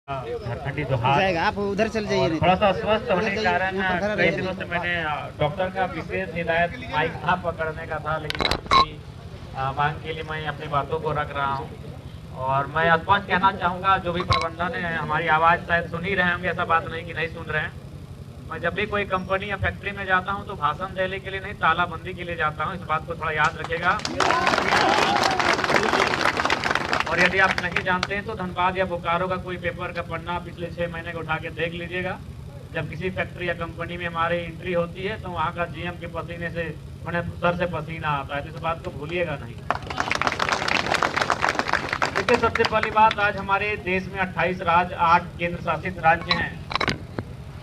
झारखंडी जोहार जाएगा, आप उधर चल जाइए। थोड़ा सा अस्वस्थ होने के कारण कई दिनों से मैंने डॉक्टर का विशेष हिदायत माइक था पकड़ने का था, लेकिन आपकी मांग के लिए मैं अपनी बातों को रख रहा हूं। और मैं स्पष्ट कहना चाहूँगा, जो भी प्रबंधन है हमारी आवाज़ शायद सुन ही रहे होंगे, ऐसा बात नहीं कि नहीं सुन रहे हैं। मैं जब भी कोई कंपनी या फैक्ट्री में जाता हूं तो भाषण देने के लिए नहीं, तालाबंदी के लिए जाता हूं। इस बात को थोड़ा याद रखिएगा। और यदि आप नहीं जानते हैं तो धनबाद या बोकारो का कोई पेपर का पन्ना पिछले 6 महीने का उठा के देख लीजिएगा। जब किसी फैक्ट्री या कंपनी में हमारी एंट्री होती है तो वहाँ का जीएम के पसीने से मैंने सर से पसीना आता है, तो इस बात को भूलिएगा नहीं। देखिए, सबसे पहली बात, आज हमारे देश में 28 राज्य, 8 केंद्र शासित राज्य हैं।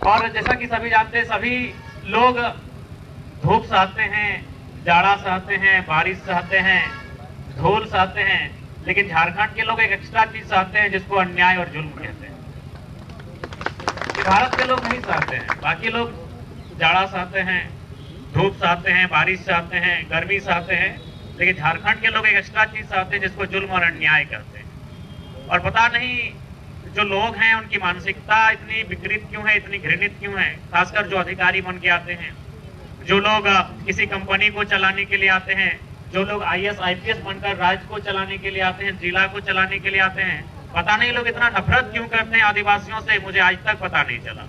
और जैसा कि सभी जानते हैं, सभी लोग धूप सहते हैं, जाड़ा सहते हैं, बारिश सहते हैं, धूल सहते हैं, लेकिन झारखंड के लोग एक एक्स्ट्रा चीज सहते हैं जिसको अन्याय और जुल्म कहते हैं। भारत के लोग नहीं सहते हैं। बाकी लोग जाड़ा सहते हैं, धूप सहते हैं, बारिश सहते हैं, गर्मी सहते हैं, लेकिन झारखंड के लोग एक एक्स्ट्रा चीज सहते हैं जिसको जुल्म और अन्याय कहते हैं। और पता नहीं जो लोग हैं उनकी मानसिकता इतनी विकृत क्यों है, इतनी घृणित क्यों है। खासकर जो अधिकारी बन के आते हैं, जो लोग किसी कंपनी को चलाने के लिए आते हैं, जो लोग IAS IPS बनकर राज्य को चलाने के लिए आते हैं, जिला को चलाने के लिए आते हैं, पता नहीं लोग इतना नफरत क्यों करते हैं आदिवासियों से, मुझे आज तक पता नहीं चला।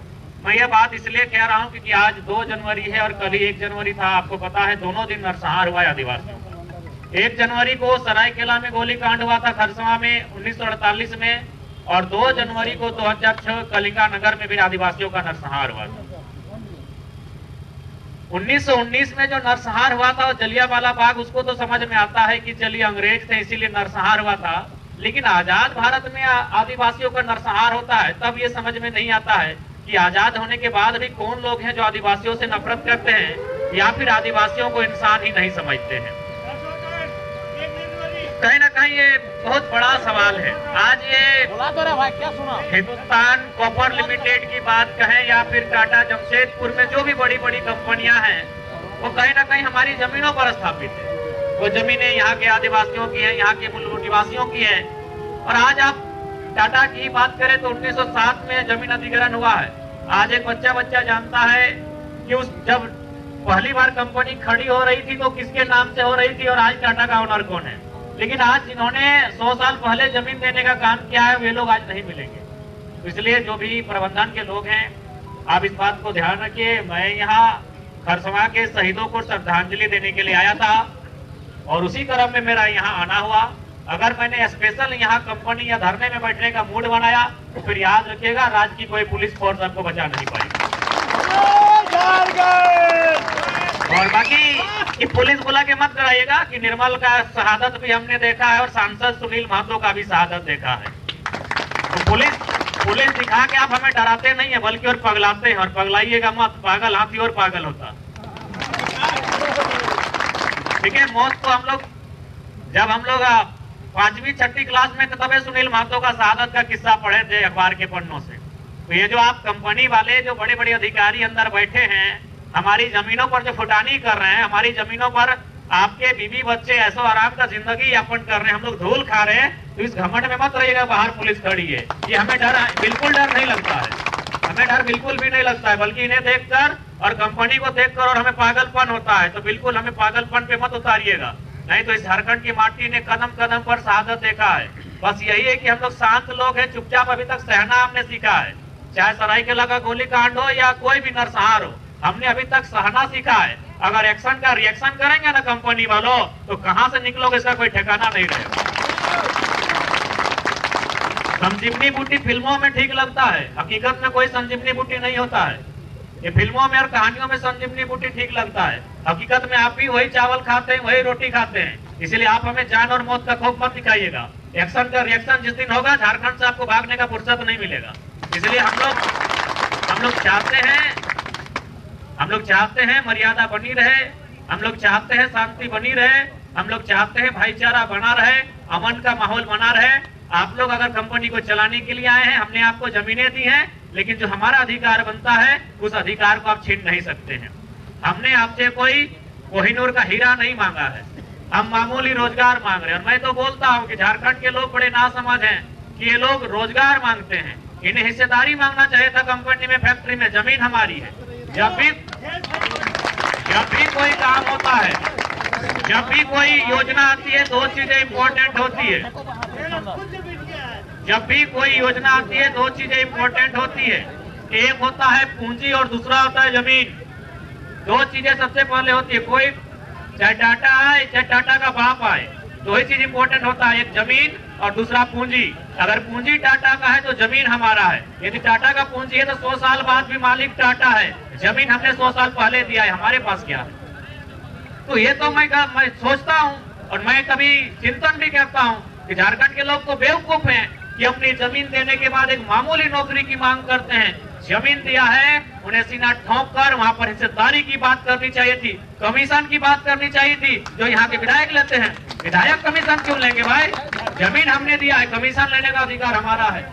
मैं ये बात इसलिए कह रहा हूँ क्योंकि आज 2 जनवरी है और कल ही 1 जनवरी था। आपको पता है, दोनों दिन नरसंहार हुआ है आदिवासियों का। 1 जनवरी को सरायकेला में गोलीकांड हुआ था, खरसवा में 1948 में, और 2 जनवरी को 2006 कलिंगा नगर में भी आदिवासियों का नरसंहार हुआ था। 1919 में जो नरसंहार हुआ था, जलियांवाला बाग, उसको तो समझ में आता है कि चलिए अंग्रेज थे इसीलिए नरसंहार हुआ था, लेकिन आजाद भारत में आदिवासियों का नरसंहार होता है तब ये समझ में नहीं आता है कि आजाद होने के बाद भी कौन लोग हैं जो आदिवासियों से नफरत करते हैं या फिर आदिवासियों को इंसान ही नहीं समझते हैं। कहीं ना कहीं ये बहुत बड़ा सवाल है। आज ये हिंदुस्तान कॉपर लिमिटेड की बात कहें या फिर टाटा जमशेदपुर में जो भी बड़ी बड़ी कंपनियां हैं, वो कहीं ना कहीं हमारी जमीनों पर स्थापित है। वो जमीनें यहाँ के आदिवासियों की हैं, यहाँ के मूल निवासियों की है। और आज आप टाटा की बात करें तो 1907 में जमीन अधिग्रहण हुआ है। आज एक बच्चा जानता है कि उस जब पहली बार कंपनी खड़ी हो रही थी तो किसके नाम से हो रही थी और आज टाटा का ओनर कौन है। लेकिन आज जिन्होंने 100 साल पहले जमीन देने का काम किया है वे लोग आज नहीं मिलेंगे। तो इसलिए जो भी प्रबंधन के लोग हैं, आप इस बात को ध्यान रखिए। मैं यहाँ खरसवा के शहीदों को श्रद्धांजलि देने के लिए आया था और उसी क्रम में मेरा यहाँ आना हुआ। अगर मैंने स्पेशल यहाँ कंपनी या धरने में बैठने का मूड बनाया तो फिर याद रखिएगा, राज्य की कोई पुलिस फोर्स आपको बचा नहीं पाएगी। और बाकी कि पुलिस बुला के मत कराइएगा कि निर्मल का शहादत भी हमने देखा है और सांसद सुनील महतो का भी शहादत देखा है। तो पुलिस दिखा के आप हमें डराते नहीं है बल्कि और पगलाते हैं, और पगलाइएगा मत, पागल हाथी और पागल होता। ठीक है, मौत को जब हम लोग 5वीं 6वीं क्लास में थे तब सुनील महतो का शहादत का किस्सा पढ़े थे अखबार के पन्नों से। तो ये जो आप कंपनी वाले जो बड़े बड़े अधिकारी अंदर बैठे हैं, हमारी जमीनों पर जो फुटानी कर रहे हैं, हमारी जमीनों पर आपके बीवी बच्चे ऐसो आराम का जिंदगी यापन कर रहे हैं, हम लोग धूल खा रहे हैं, तो इस घमंड में मत रहिएगा बाहर पुलिस खड़ी है। ये हमें बिल्कुल डर नहीं लगता है, हमें डर बिल्कुल भी नहीं लगता है, बल्कि इन्हें देखकर और कंपनी को देखकर और हमें पागलपन होता है। तो बिल्कुल हमें पागलपन पे मत उतारिएगा, नहीं तो इस झारखंड की माटी ने कदम कदम पर शहादत देखा है। बस यही है कि हम लोग शांत लोग हैं, चुपचाप अभी तक सहना हमने सीखा है। चाहे सरायकेला का गोलीकांड हो या कोई भी नरसंहार हो, हमने अभी तक सहना सीखा है। अगर एक्शन का रिएक्शन करेंगे ना कंपनी वालों, तो कहां से निकलोगे इसका कोई ठिकाना नहीं रहेगा। संजीवनी बूटी फिल्मों में ठीक लगता है, हकीकत में कोई संजीवनी बूटी नहीं होता है। ये फिल्मों में और कहानियों में संजीवनी बूटी ठीक लगता है, हकीकत में आप भी वही चावल खाते हैं, वही रोटी खाते हैं। इसलिए आप हमें जान और मौत का खौफ मत दिखाइएगा। एक्शन का रिएक्शन जिस दिन होगा, झारखंड से आपको भागने का फुर्सत नहीं मिलेगा। इसलिए हम लोग चाहते हैं मर्यादा बनी रहे, हम लोग चाहते हैं शांति बनी रहे, हम लोग चाहते हैं भाईचारा बना रहे, अमन का माहौल बना रहे। आप लोग अगर कंपनी को चलाने के लिए आए हैं, हमने आपको जमीनें दी हैं, लेकिन जो हमारा अधिकार बनता है उस अधिकार को आप छीन नहीं सकते हैं। हमने आपसे कोई कोहिनूर का हीरा नहीं मांगा है, हम मामूली रोजगार मांग रहे हैं। और मैं तो बोलता हूं कि झारखंड के लोग बड़े नासमझ हैं कि ये लोग रोजगार मांगते हैं, इन्हें हिस्सेदारी मांगना चाहिए था कंपनी में, फैक्ट्री में। जमीन हमारी है। जब भी कोई काम होता है, जब भी कोई योजना आती है, दो चीजें इंपॉर्टेंट होती है। जब भी कोई योजना आती है, दो चीजें इंपॉर्टेंट होती है। एक होता है पूंजी और दूसरा होता है जमीन। दो चीजें सबसे पहले होती है। कोई चाहे टाटा आए चाहे टाटा का बाप आए, दो ही चीज इंपॉर्टेंट होता है, एक जमीन और दूसरा पूंजी। अगर पूंजी टाटा का है तो जमीन हमारा है। यदि टाटा का पूंजी है तो 100 साल बाद भी मालिक टाटा है। जमीन हमने 100 साल पहले दिया है, हमारे पास क्या है। तो ये तो मैं सोचता हूँ और मैं कभी चिंतन भी करता हूँ कि झारखंड के लोग तो बेवकूफ हैं कि अपनी जमीन देने के बाद एक मामूली नौकरी की मांग करते हैं। जमीन दिया है, उन्हें सीना ठोक कर वहाँ पर हिस्सेदारी की बात करनी चाहिए थी, कमीशन की बात करनी चाहिए थी, जो यहाँ के विधायक लेते हैं। विधायक कमीशन क्यों लेंगे भाई? जमीन हमने दिया है, कमीशन लेने का अधिकार हमारा है।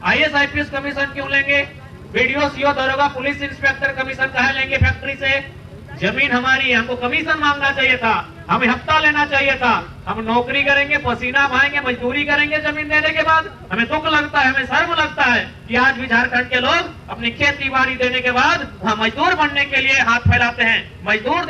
IAS IPS कमीशन क्यों लेंगे? BDO CO दरोगा पुलिस इंस्पेक्टर कमीशन कहाँ लेंगे फैक्ट्री से? जमीन हमारी है, हमको कमीशन मांगना चाहिए था, हमें हफ्ता लेना चाहिए था। हम नौकरी करेंगे, पसीना बहाएंगे, मजदूरी करेंगे जमीन देने के बाद। हमें दुख लगता है, हमें शर्म लगता है कि आज भी झारखंड के लोग अपनी खेती बाड़ी देने के बाद वहाँ मजदूर बनने के लिए हाथ फैलाते हैं, मजदूर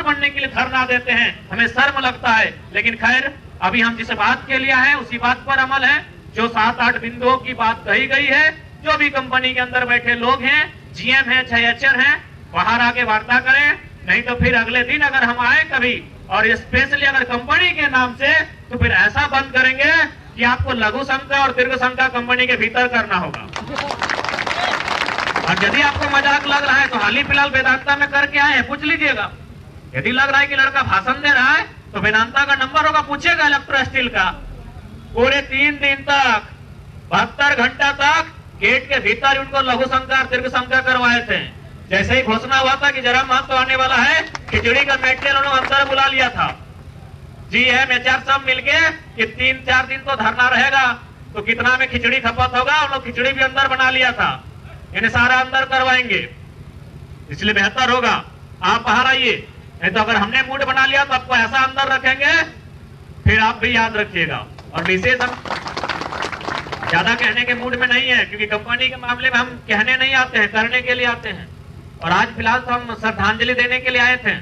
बनने के लिए धरना देते हैं। हमें शर्म लगता है। लेकिन खैर, अभी हम जिस बात के लिए हैं उसी बात पर अमल है। जो 7-8 बिंदुओं की बात कही गई है, जो भी कंपनी के अंदर बैठे लोग हैं, GM है चाहे HR है, बाहर आके वार्ता करें। नहीं तो फिर अगले दिन अगर हम आए कभी और स्पेशली अगर कंपनी के नाम से, तो फिर ऐसा बंद करेंगे कि आपको लघु शंका और दीर्घ शंका कंपनी के भीतर करना होगा। और यदि आपको मजाक लग रहा है तो हाल ही फिलहाल वेदांता में करके आए हैं, पूछ लीजिएगा। यदि लग रहा है कि लड़का भाषण दे रहा है तो वेदांता का नंबर होगा, पूछेगा इलेक्ट्रो स्टील का। पूरे 3 दिन तक 72 घंटा तक गेट के भीतर उनको लघु शंका और दीर्घ शंका करवाए थे। जैसे ही घोषणा हुआ था कि जरा मां तो आने वाला है, खिचड़ी का मेटेरियल उन्होंने अंदर बुला लिया था। GM HR सब मिलके कि 3-4 दिन तो धरना रहेगा, तो कितना में खिचड़ी खपत होगा, उन लोग खिचड़ी भी अंदर बना लिया था। इन्हें सारा अंदर करवाएंगे, इसलिए बेहतर होगा आप बाहर आइए। नहीं तो अगर हमने मूड बना लिया तो आपको ऐसा अंदर रखेंगे, फिर आप भी याद रखिएगा। और विशेष हम ज्यादा कहने के मूड में नहीं है, क्योंकि कंपनी के मामले में हम कहने नहीं आते हैं, करने के लिए आते हैं। और आज फिलहाल तो हम श्रद्धांजलि देने के लिए आए थे।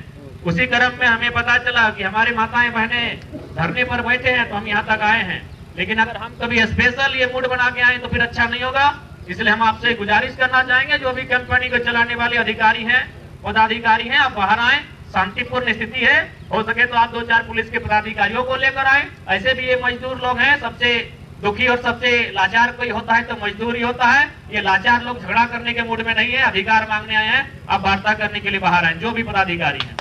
उसी क्रम में हमें पता चला कि हमारी माताएं बहनें धरने पर बैठे हैं, तो हम यहाँ तक आए हैं। लेकिन अगर हम कभी स्पेशल ये मूड बना के आए तो फिर अच्छा नहीं होगा। इसलिए हम आपसे गुजारिश करना चाहेंगे, जो भी कंपनी को चलाने वाले अधिकारी हैं, पदाधिकारी हैं, आप बाहर आए। शांतिपूर्ण स्थिति है, हो सके तो आप 2-4 पुलिस के पदाधिकारियों को लेकर आए। ऐसे भी ये मजदूर लोग हैं, सबसे दुखी और सबसे लाचार कोई होता है तो मजदूर ही होता है। ये लाचार लोग झगड़ा करने के मूड में नहीं है, अधिकार मांगने आए हैं। आप वार्ता करने के लिए बाहर आए, जो भी पदाधिकारी हैं।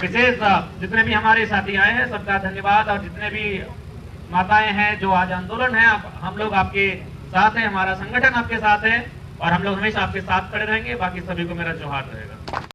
विशेष जितने भी हमारे साथी आए हैं सबका धन्यवाद। और जितने भी माताएं हैं जो आज आंदोलन है, हम लोग आपके साथ हैं, हमारा संगठन आपके साथ है और हम लोग हमेशा आपके साथ खड़े रहेंगे। बाकी सभी को मेरा जोहार रहेगा।